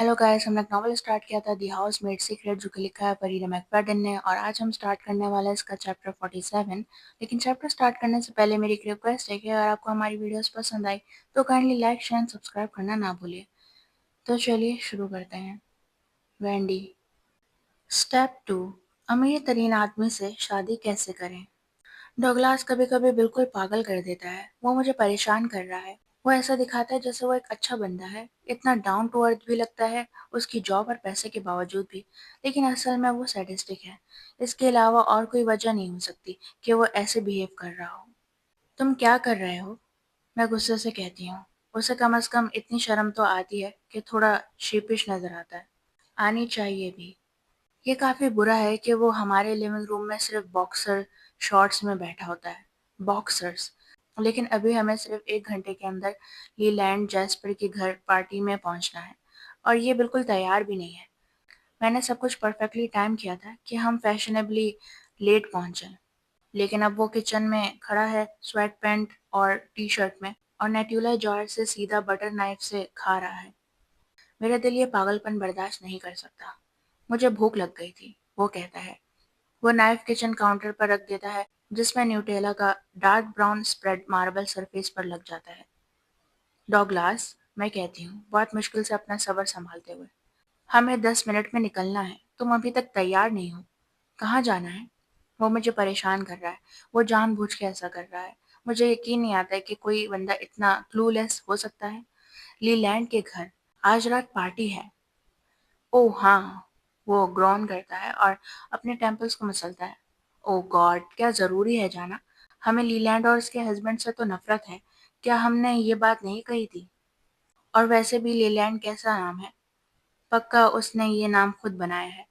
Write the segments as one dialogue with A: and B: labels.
A: Hello guys, हमने एक novel start किया था दी हाउसमेड सीक्रेट, जो कि लिखा है परीना मैकफadden ने। और आज हम स्टार्ट करने वाले हैं इसका चैप्टर 47। लेकिन चैप्टर स्टार्ट करने से पहले मेरी एक रिक्वेस्ट है कि अगर आपको हमारी वीडियोस पसंद आई तो kindly like share and subscribe करना ना भूलिए। तो चलिए शुरू करते हैं। वेंडी। स्टेप 2। अमीर तरीन आदमी से शादी कैसे करें। डगलास कभी कभी बिल्कुल पागल कर देता है। वो मुझे परेशान कर रहा है। वो ऐसा दिखाता है जैसे वो एक अच्छा बंदा है, इतना डाउन टू अर्थ भी लगता है उसकी जॉब और पैसे के बावजूद भी। लेकिन असल में वो सैडिस्टिक है। इसके अलावा और कोई वजह नहीं हो सकती कि वो ऐसे बिहेव कर रहा हो। तुम क्या कर रहे हो? मैं गुस्से से कहती हूँ। उसे कम से कम इतनी शर्म तो आती है कि थोड़ा शीपिश नजर आता है। आनी चाहिए भी। ये काफी बुरा है कि वो हमारे लिविंग रूम में सिर्फ बॉक्सर शॉर्ट्स में बैठा होता है। बॉक्सर्स। लेकिन अभी हमें सिर्फ 1 घंटे के अंदर लीलैंड जैस्पर के घर पार्टी में पहुंचना है, और ये बिल्कुल तैयार भी नहीं है। मैंने सब कुछ परफेक्टली टाइम किया था कि हम फैशनेबली लेट पहुंचे, लेकिन अब वो किचन में खड़ा है स्वेट पैंट और टी शर्ट में, और नेट्यूला जार से सीधा बटर नाइफ से खा रहा है। मेरा दिल ये पागलपन बर्दाश्त नहीं कर सकता। मुझे भूख लग गई थी, वो कहता है। वो नाइफ किचन काउंटर पर रख देता है, जिसमें न्यूटेला का dark brown spread marble surface पर लग जाता है। डॉगलास, मैं कहती हूँ बहुत मुश्किल से अपना सब्र संभालते हुए, हमें 10 मिनट में निकलना है। तुम अभी तक तैयार नहीं हो। कहाँ जाना है? वो मुझे परेशान कर रहा है। वो जानबूझ के ऐसा कर रहा है। मुझे यकीन नहीं आता है कि कोई बंदा इतना क्लूलेस हो सकता है। लीलैंड के घर आज रात पार्टी है। ओह हाँ। वो ग्रॉन करता है और अपने टेम्पल्स को मसलता है। ओह गॉड, क्या जरूरी है जाना? हमें लीलैंड और उसके हस्बैंड से तो नफरत है। क्या हमने ये बात नहीं कही थी? और वैसे भी लीलैंड कैसा नाम है? पक्का उसने ये नाम खुद बनाया है।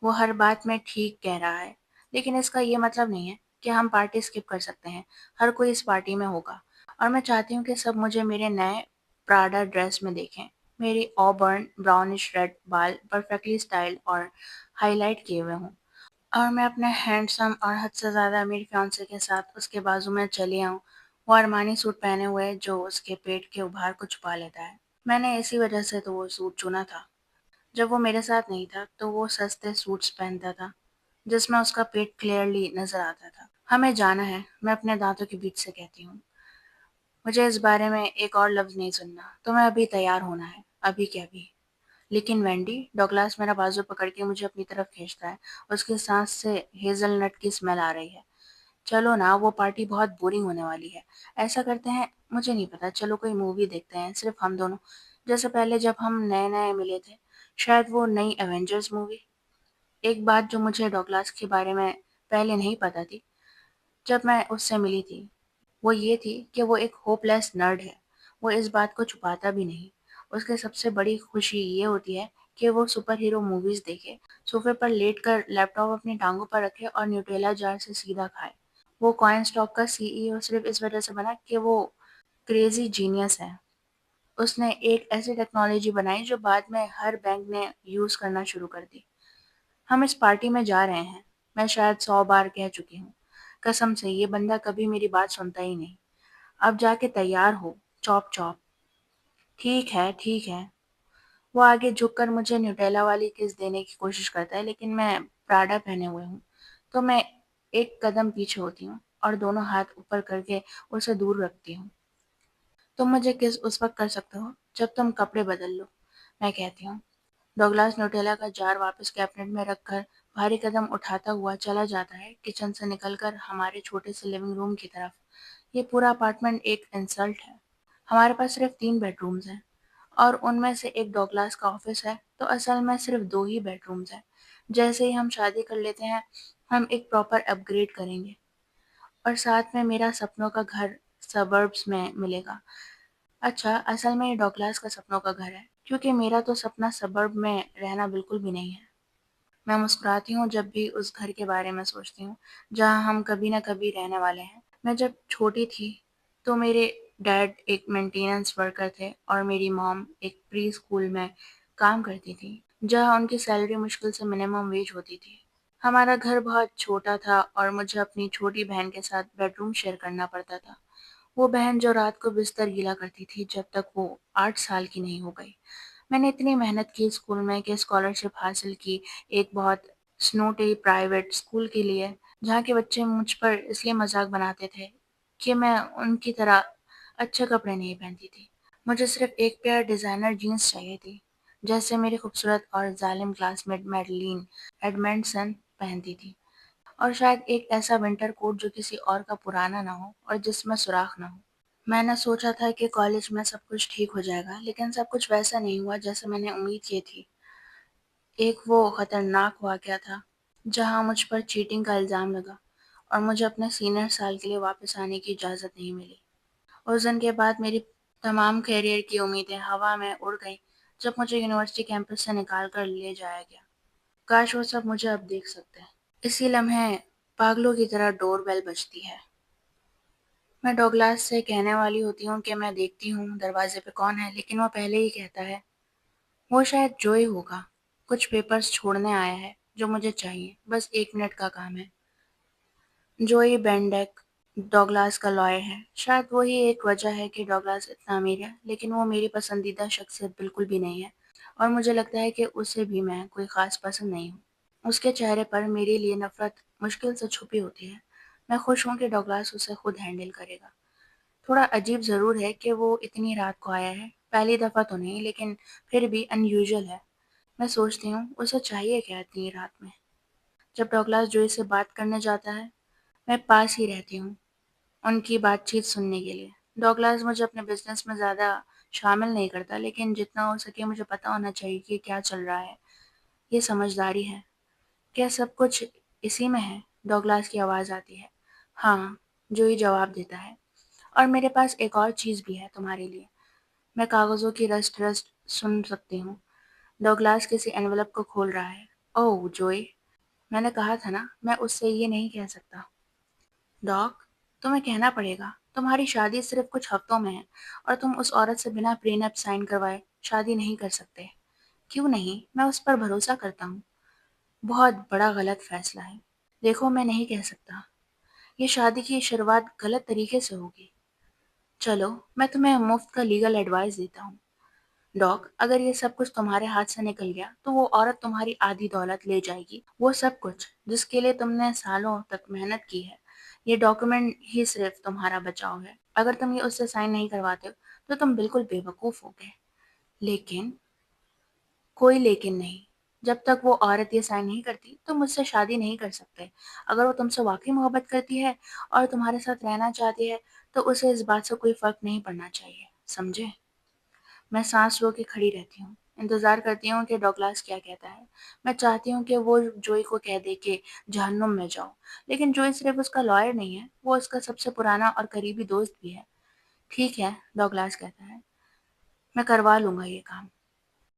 A: वो हर बात में ठीक कह रहा है, लेकिन इसका ये मतलब नहीं है कि हम पार्टी स्किप कर सकते हैं। हर कोई इस पार्टी में होगा, और मैं चाहती हूँ कि सब मुझे मेरे नए प्राडा ड्रेस में देखें। मेरी ऑबर्न ब्राउनिश रेड बाल परफेक्टली स्टाइल्ड और हाईलाइट किए हुए हों, और मैं अपने हैंडसम और हद से ज़्यादा अमीर फियांसे के साथ उसके बाजू में चली आऊँ। वो अरमानी सूट पहने हुए जो उसके पेट के उभार को छुपा लेता है। मैंने इसी वजह से तो वो सूट चुना था। जब वो मेरे साथ नहीं था तो वो सस्ते सूट्स पहनता था जिसमें उसका पेट क्लियरली नजर आता था। हमें जाना है, मैं अपने दांतों के बीच से कहती हूँ। मुझे इस बारे में एक और लफ्ज नहीं सुनना। तुम्हें अभी तैयार होना है, अभी क्या अभी। लेकिन वेंडी, डॉगलास मेरा बाजू पकड़ के मुझे अपनी तरफ खींचता है। उसकी सांस से हेजलनट की स्मेल आ रही है। चलो ना, वो पार्टी बहुत बोरिंग होने वाली है। ऐसा करते हैं, मुझे नहीं पता, चलो कोई मूवी देखते हैं, सिर्फ हम दोनों, जैसे पहले जब हम नए नए मिले थे। शायद वो नई एवेंजर्स मूवी। एक बात जो मुझे डॉगलास के बारे में पहले नहीं पता थी जब मैं उससे मिली थी, वो ये थी कि वो एक होपलेस नर्ड है। वो इस बात को छुपाता भी नहीं। उसके सबसे बड़ी खुशी ये होती है कि वो सुपर हीरो मूवीज देखे, सोफे पर लेट कर लैपटॉप अपनी टांगों पर रखे और न्यूटेला जार से सीधा खाए। वो कॉइन स्टॉक का सीईओ सिर्फ इस वजह से बना कि वो क्रेजी जीनियस है। उसने एक ऐसी टेक्नोलॉजी बनाई जो बाद में हर बैंक ने यूज करना शुरू कर दी। हम इस पार्टी में जा रहे हैं। मैं शायद 100 बार कह चुकी हूँ। कसम से ये बंदा कभी मेरी बात सुनता ही नहीं। अब जाके तैयार हो। Chop chop. ठीक है ठीक है। वो आगे झुककर मुझे न्यूटेला वाली किस देने की कोशिश करता है, लेकिन मैं प्राडा पहने हुए हूँ, तो मैं एक कदम पीछे होती हूँ और दोनों हाथ ऊपर करके उसे दूर रखती हूँ। तुम मुझे किस उस वक्त कर सकते हो जब तुम कपड़े बदल लो, मैं कहती हूँ। डॉगलास न्यूटेला का जार वापस कैबिनेट में रखकर भारी कदम उठाता हुआ चला जाता है, किचन से निकलकर हमारे छोटे से लिविंग रूम की तरफ। ये पूरा अपार्टमेंट एक इंसल्ट है। हमारे पास सिर्फ 3 बेडरूम्स हैं, और उनमें से एक डॉगलास का ऑफिस है, तो असल में सिर्फ 2 ही बेडरूम्स हैं। जैसे ही हम शादी कर लेते हैं, हम एक प्रॉपर अपग्रेड करेंगे, और साथ में मेरा सपनों का घर सबर्ब्स में मिलेगा। अच्छा, असल में ये डॉगलास का सपनों का घर है, क्योंकि मेरा तो सपना सबर्ब में रहना बिल्कुल भी नहीं है। मैं मुस्कुराती हूँ जब भी उस घर के बारे में सोचती हूँ, जहाँ हम कभी न कभी रहने वाले हैं। मैं जब छोटी थी तो मेरे डैड एक मेंटेनेंस वर्कर थे और मेरी मॉम एक प्री स्कूल में काम करती थी, जहाँ उनकी सैलरी मुश्किल से मिनिमम वेज होती थी। हमारा घर बहुत छोटा था और मुझे अपनी छोटी बहन के साथ बेडरूम शेयर करना पड़ता था। वो बहन जो रात को बिस्तर गीला करती थी जब तक वो 8 साल की नहीं हो गई। میں نے اتنی محنت کی اسکول میں کہ اسکالرشپ حاصل کی ایک بہت سنوٹی پرائیویٹ اسکول کے لیے، جہاں کے بچے مجھ پر اس لیے مذاق بناتے تھے کہ میں ان کی طرح اچھے کپڑے نہیں پہنتی تھی۔ مجھے صرف ایک پیئر ڈیزائنر جینس چاہیے تھی، جیسے میری خوبصورت اور ظالم کلاس میٹ میڈلین ایڈمنڈسن پہنتی تھی، اور شاید ایک ایسا ونٹر کوٹ جو کسی اور کا پرانا نہ ہو اور جس میں سوراخ نہ ہو۔ میں نے سوچا تھا کہ کالج میں سب کچھ ٹھیک ہو جائے گا، لیکن سب کچھ ویسا نہیں ہوا جیسا میں نے امید کی تھی۔ ایک وہ خطرناک واقعہ تھا جہاں مجھ پر چیٹنگ کا الزام لگا اور مجھے اپنے سینئر سال کے لیے واپس آنے کی اجازت نہیں ملی۔ اس دن کے بعد میری تمام کیریئر کی امیدیں ہوا میں اڑ گئیں جب مجھے یونیورسٹی کیمپس سے نکال کر لے جایا گیا۔ کاش وہ سب مجھے اب دیکھ سکتے۔ اسی لمحے پاگلوں کی طرح ڈور بیل بجتی ہے۔ میں ڈوگلاس سے کہنے والی ہوتی ہوں کہ میں دیکھتی ہوں دروازے پہ کون ہے، لیکن وہ پہلے ہی کہتا ہے وہ شاید جوئی ہوگا، کچھ پیپرز چھوڑنے آیا ہے جو مجھے چاہیے، بس 1 منٹ کا کام ہے۔ جوئی بینڈیک ڈوگلاس کا لائر ہے۔ شاید وہی ایک وجہ ہے کہ ڈوگلاس اتنا امیر ہے، لیکن وہ میری پسندیدہ شخصیت بالکل بھی نہیں ہے، اور مجھے لگتا ہے کہ اسے بھی میں کوئی خاص پسند نہیں ہوں۔ اس کے چہرے پر میرے لیے نفرت مشکل سے چھپی ہوتی ہے۔ میں خوش ہوں کہ ڈوگلاس اسے خود ہینڈل کرے گا۔ تھوڑا عجیب ضرور ہے کہ وہ اتنی رات کو آیا ہے، پہلی دفعہ تو نہیں لیکن پھر بھی ان یوزول ہے۔ میں سوچتی ہوں اسے چاہیے کیا اتنی رات میں۔ جب ڈوگلاس جوئی سے بات کرنے جاتا ہے، میں پاس ہی رہتی ہوں ان کی بات چیت سننے کے لیے۔ ڈوگلاس مجھے اپنے بزنس میں زیادہ شامل نہیں کرتا، لیکن جتنا ہو سکے مجھے پتا ہونا چاہیے کہ کیا چل رہا ہے۔ یہ سمجھداری ہے۔ کیا سب کچھ اسی میں ہے؟ ڈوگلاس کی آواز آتی ہے۔ ہاں، جوئی جواب دیتا ہے، اور میرے پاس ایک اور چیز بھی ہے تمہارے لیے۔ میں کاغذوں کی رسٹ رسٹ سن سکتی ہوں۔ ڈوگلاس کسی انویلپ کو کھول رہا ہے۔ اوہ جوئی، میں نے کہا تھا نا میں اس سے یہ نہیں کہہ سکتا۔ ڈاگ، تمہیں کہنا پڑے گا، تمہاری شادی صرف کچھ ہفتوں میں ہے، اور تم اس عورت سے بنا پرینپ سائن کروائے شادی نہیں کر سکتے۔ کیوں نہیں؟ میں اس پر بھروسہ کرتا ہوں۔ بہت بڑا غلط فیصلہ ہے۔ دیکھو میں نہیں کہہ سکتا۔ یہ شادی کی شروعات غلط طریقے سے ہوگی۔ چلو میں تمہیں مفت کا لیگل ایڈوائز دیتا ہوں۔ ڈاگ، اگر یہ سب کچھ تمہارے ہاتھ سے نکل گیا تو وہ عورت تمہاری آدھی دولت لے جائے گی، وہ سب کچھ جس کے لیے تم نے سالوں تک محنت کی ہے۔ یہ ڈاکیومنٹ ہی صرف تمہارا بچاؤ ہے۔ اگر تم یہ اس سے سائن نہیں کرواتے ہو تو تم بالکل بے وقوف ہو گے۔ لیکن کوئی لیکن نہیں۔ جب تک وہ عورت یہ سائن نہیں کرتی تم مجھ سے شادی نہیں کر سکتے۔ اگر وہ تم سے واقعی محبت کرتی ہے اور تمہارے ساتھ رہنا چاہتی ہے تو اسے اس بات سے کوئی فرق نہیں پڑنا چاہیے، سمجھے؟ میں سانس رو کے کھڑی رہتی ہوں، انتظار کرتی ہوں کہ ڈوگلاس کیا کہتا ہے۔ میں چاہتی ہوں کہ وہ جوئی کو کہہ دے کہ جہنم میں جاؤ، لیکن جوئی صرف اس کا لائر نہیں ہے، وہ اس کا سب سے پرانا اور قریبی دوست بھی ہے۔ ٹھیک ہے، ڈوگلاس کہتا ہے، میں کروا لوں گا یہ کام۔